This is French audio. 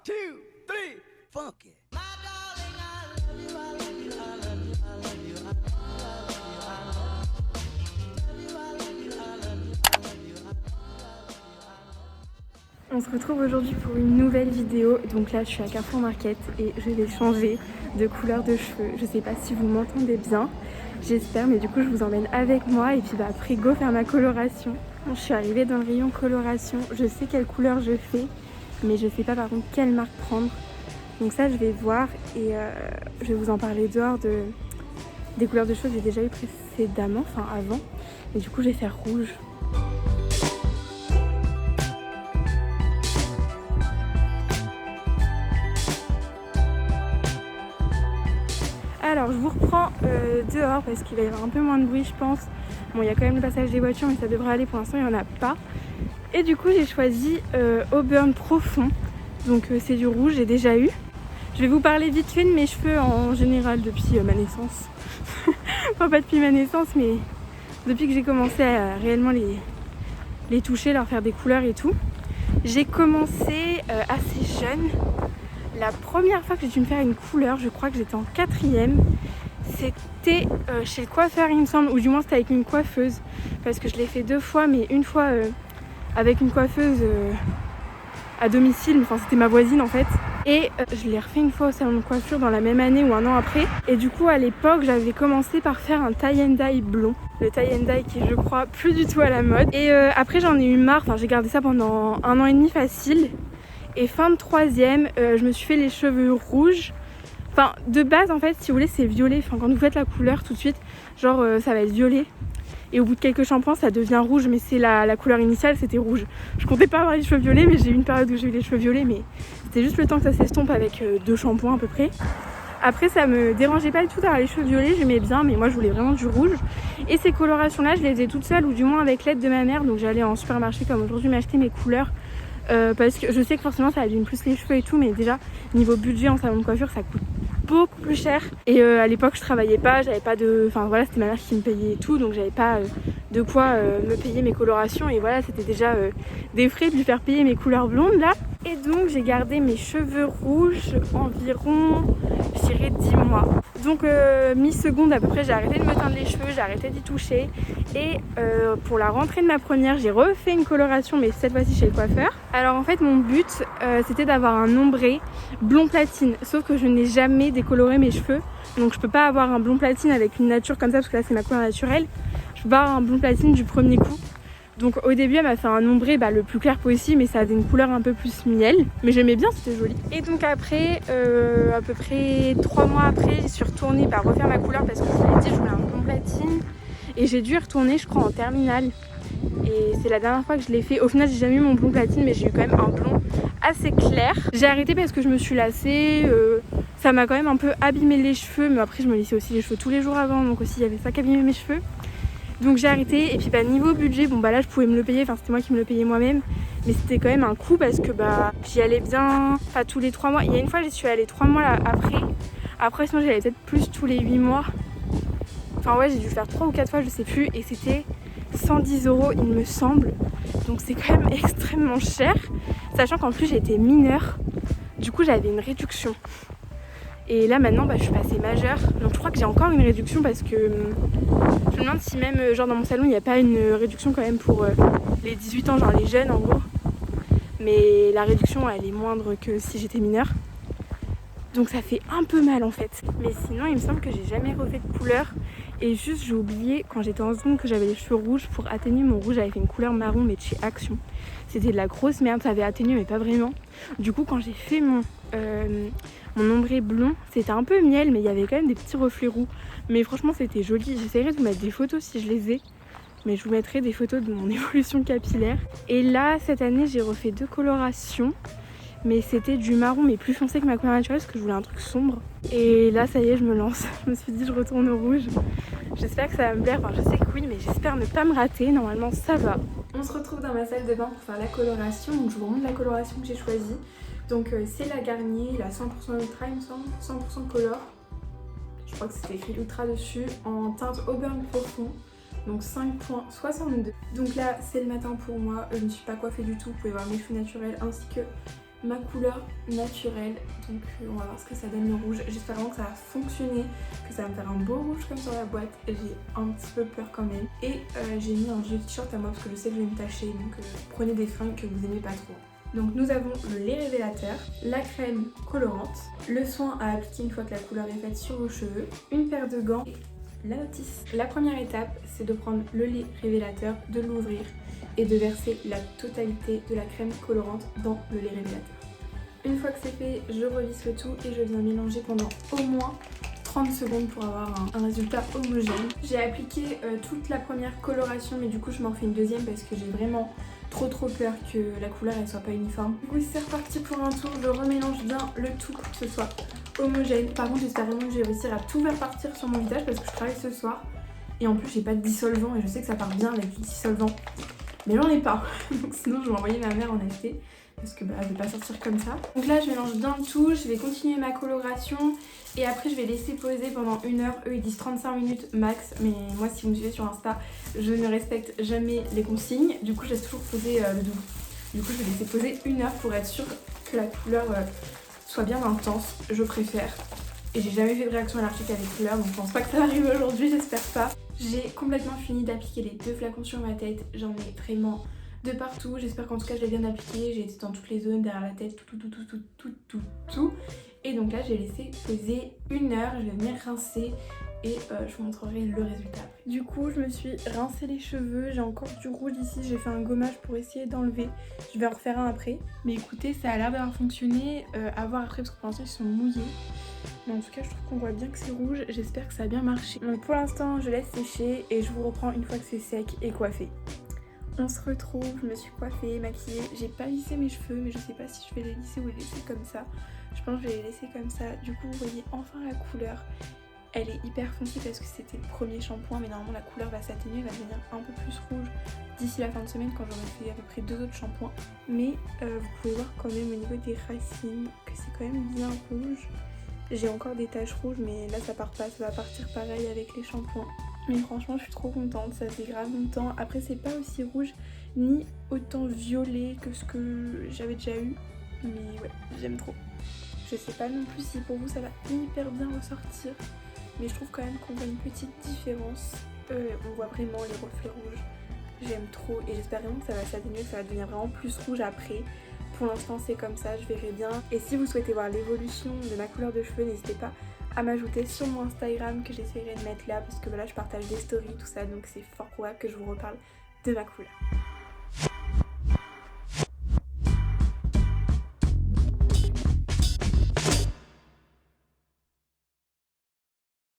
2, 3, funky. On se retrouve aujourd'hui pour une nouvelle vidéo. Donc là je suis à Carrefour Market et je vais changer de couleur de cheveux. Je sais pas si vous m'entendez bien, j'espère, mais du coup je vous emmène avec moi et puis après go faire ma coloration. Bon, je suis arrivée dans le rayon coloration, je sais quelle couleur je fais, mais je sais pas par contre quelle marque prendre. Donc ça je vais voir et je vais vous en parler dehors des couleurs de cheveux que j'ai déjà eu précédemment, enfin avant. Et du coup je vais faire rouge. Alors je vous reprends dehors parce qu'il va y avoir un peu moins de bruit je pense. Bon, il y a quand même le passage des voitures mais ça devrait aller, pour l'instant il n'y en a pas. Et du coup j'ai choisi Auburn Profond. Donc c'est du rouge, j'ai déjà eu. Je vais vous parler vite fait de mes cheveux en général depuis ma naissance. Enfin pas depuis ma naissance mais depuis que j'ai commencé à réellement les toucher, leur faire des couleurs et tout. J'ai commencé assez jeune. La première fois que j'ai dû me faire une couleur, je crois que j'étais en 4e, c'était chez le coiffeur il me semble, ou du moins c'était avec une coiffeuse, parce que je l'ai fait 2 fois, mais une fois avec une coiffeuse à domicile, enfin c'était ma voisine en fait, et je l'ai refait une fois au salon de coiffure dans la même année ou un an après, et du coup à l'époque j'avais commencé par faire un tie and dye blond, le tie and dye qui est je crois plus du tout à la mode, et après j'en ai eu marre, enfin j'ai gardé ça pendant 1 an et demi facile. Et fin de 3e, je me suis fait les cheveux rouges. Enfin, de base, en fait, si vous voulez, c'est violet. Enfin, quand vous faites la couleur tout de suite, genre, ça va être violet. Et au bout de quelques shampoings, ça devient rouge. Mais c'est la couleur initiale, c'était rouge. Je comptais pas avoir les cheveux violets, mais j'ai eu une période où j'ai eu les cheveux violets. Mais c'était juste le temps que ça s'estompe avec 2 shampoings à peu près. Après, ça me dérangeait pas du tout d'avoir les cheveux violets. J'aimais bien, mais moi, je voulais vraiment du rouge. Et ces colorations-là, je les faisais toute seule, ou du moins avec l'aide de ma mère. Donc, j'allais en supermarché comme aujourd'hui m'acheter mes couleurs. Parce que je sais que forcément ça abîme plus les cheveux et tout, mais déjà niveau budget en salon de coiffure ça coûte beaucoup plus cher. Et à l'époque je travaillais pas, j'avais pas de... Enfin voilà, c'était ma mère qui me payait et tout, donc j'avais pas de quoi me payer mes colorations. Et voilà, c'était déjà des frais de lui faire payer mes couleurs blondes là. Et donc j'ai gardé mes cheveux rouges environ, je dirais 10 mois. Donc mi-seconde à peu près, j'ai arrêté de me teindre les cheveux, j'ai arrêté d'y toucher. Et pour la rentrée de ma première, j'ai refait une coloration, mais cette fois-ci chez le coiffeur. Alors en fait mon but c'était d'avoir un ombré blond platine. Sauf que je n'ai jamais décoloré mes cheveux. Donc je peux pas avoir un blond platine avec une nature comme ça, parce que là c'est ma couleur naturelle. Je peux pas avoir un blond platine du premier coup. Donc au début elle m'a fait un ombré le plus clair possible, mais ça avait une couleur un peu plus miel, mais j'aimais bien, c'était joli. Et donc après à peu près 3 mois après, je suis retournée refaire ma couleur parce que je vous l'ai dit, je voulais un blond platine. Et j'ai dû y retourner je crois en terminale. Et c'est la dernière fois que je l'ai fait. Au final j'ai jamais eu mon blond platine, mais j'ai eu quand même un blond assez clair. J'ai arrêté parce que je me suis lassée, ça m'a quand même un peu abîmé les cheveux, mais après je me lissais aussi les cheveux tous les jours avant, donc aussi il y avait ça qui abîmait mes cheveux. Donc j'ai arrêté. Et puis niveau budget, bon là je pouvais me le payer, enfin c'était moi qui me le payais moi-même, mais c'était quand même un coût parce que j'y allais bien, pas tous les 3 mois. Il y a une fois j'y suis allée 3 mois là, après sinon j'y allais peut-être plus tous les 8 mois. Enfin ouais, j'ai dû faire 3 ou 4 fois, je sais plus, et c'était 110 € il me semble. Donc c'est quand même extrêmement cher, sachant qu'en plus j'étais mineure, du coup j'avais une réduction. Et là maintenant je suis passée majeure, donc je crois que j'ai encore une réduction parce que je me demande si même genre dans mon salon il n'y a pas une réduction quand même pour les 18 ans, genre les jeunes en gros. Mais la réduction elle est moindre que si j'étais mineure. Donc ça fait un peu mal en fait. Mais sinon il me semble que j'ai jamais refait de couleur. Et juste j'ai oublié quand j'étais en seconde que j'avais les cheveux rouges. Pour atténuer mon rouge j'avais fait une couleur marron mais de chez Action. C'était de la grosse merde, ça avait atténué mais pas vraiment. Du coup quand j'ai fait mon ombré blond, c'était un peu miel mais il y avait quand même des petits reflets roux. Mais franchement c'était joli, j'essaierai de vous mettre des photos si je les ai. Mais je vous mettrai des photos de mon évolution capillaire. Et là cette année j'ai refait 2 colorations. Mais c'était du marron mais plus foncé que ma couleur naturelle parce que je voulais un truc sombre. Et là ça y est je me lance, je me suis dit je retourne au rouge. J'espère que ça va me plaire, enfin je sais que oui mais j'espère ne pas me rater, normalement ça va. On se retrouve dans ma salle de bain pour faire la coloration, donc je vous remontre la coloration que j'ai choisie. Donc c'est la Garnier, la 100% Ultra il me semble, 100% Color. Je crois que c'était écrit Ultra dessus, en teinte Auburn Profond. Donc 5.62. Donc là c'est le matin pour moi, je ne suis pas coiffée du tout, vous pouvez voir mes cheveux naturels ainsi que ma couleur naturelle. Donc on va voir ce que ça donne le rouge. J'espère vraiment que ça va fonctionner, que ça va me faire un beau rouge comme sur la boîte. J'ai un petit peu peur quand même. Et j'ai mis un joli t-shirt à moi parce que je sais que je vais me tacher. Donc prenez des fringues que vous aimez pas trop. Donc nous avons le lait révélateur, la crème colorante, le soin à appliquer une fois que la couleur est faite sur vos cheveux, une paire de gants et la notice. La première étape, c'est de prendre le lait révélateur, de l'ouvrir et de verser la totalité de la crème colorante dans le lait révélateur. Une fois que c'est fait, je revisse le tout et je viens mélanger pendant au moins 30 secondes pour avoir un résultat homogène. J'ai appliqué toute la première coloration, mais du coup je m'en fais une deuxième parce que j'ai vraiment trop peur que la couleur elle soit pas uniforme. Du coup c'est reparti pour un tour, je remélange bien le tout pour que ce soit homogène. Par contre j'espère vraiment que je vais réussir à tout faire partir sur mon visage parce que je travaille ce soir et en plus j'ai pas de dissolvant et je sais que ça part bien avec du dissolvant, mais j'en ai pas. Donc sinon je vais envoyer ma mère en acheter parce que elle veut pas sortir comme ça. Donc là je mélange bien le tout, je vais continuer ma coloration et après je vais laisser poser pendant 1 heure. Eux ils disent 35 minutes max, mais moi si vous me suivez sur Insta, je ne respecte jamais les consignes. Du coup je laisse toujours poser le double. Du coup je vais laisser poser 1 heure pour être sûre que la couleur soit bien intense, je préfère. Et j'ai jamais fait de réaction allergique avec les couleurs, donc je pense pas que ça va arriver aujourd'hui, j'espère pas. J'ai complètement fini d'appliquer les 2 flacons sur ma tête, j'en ai vraiment de partout. J'espère qu'en tout cas je l'ai bien appliqué, j'ai été dans toutes les zones, derrière la tête, tout. Et donc là j'ai laissé poser 1 heure, je vais venir rincer et je vous montrerai le résultat après. Du coup je me suis rincé les cheveux, j'ai encore du rouge ici, j'ai fait un gommage pour essayer d'enlever. Je vais en refaire un après. Mais écoutez, ça a l'air d'avoir fonctionné, à voir après parce que pour l'instant ils sont mouillés. Mais en tout cas je trouve qu'on voit bien que c'est rouge, j'espère que ça a bien marché. Donc pour l'instant je laisse sécher et je vous reprends une fois que c'est sec et coiffé. On se retrouve, je me suis coiffée, maquillée, j'ai pas lissé mes cheveux mais je sais pas si je vais les lisser ou les laisser comme ça. Je pense que je vais les laisser comme ça, du coup vous voyez enfin la couleur. Elle est hyper foncée parce que c'était le premier shampoing mais normalement la couleur va s'atténuer, va devenir un peu plus rouge d'ici la fin de semaine quand j'aurai fait à peu près 2 autres shampoings. Mais vous pouvez voir quand même au niveau des racines que c'est quand même bien rouge. J'ai encore des taches rouges mais là ça part pas, ça va partir pareil avec les shampoings. Mais franchement je suis trop contente, ça fait grave longtemps. Après c'est pas aussi rouge ni autant violet que ce que j'avais déjà eu. Mais ouais, j'aime trop. Je sais pas non plus si pour vous ça va hyper bien ressortir. Mais je trouve quand même qu'on voit une petite différence. On voit vraiment les reflets rouges. J'aime trop et j'espère vraiment que ça va s'atténuer, que ça va devenir vraiment plus rouge après. Pour l'instant c'est comme ça, je verrai bien. Et si vous souhaitez voir l'évolution de ma couleur de cheveux, n'hésitez pas à m'ajouter sur mon Instagram que j'essaierai de mettre là parce que voilà je partage des stories tout ça donc c'est fort probable que je vous reparle de ma couleur.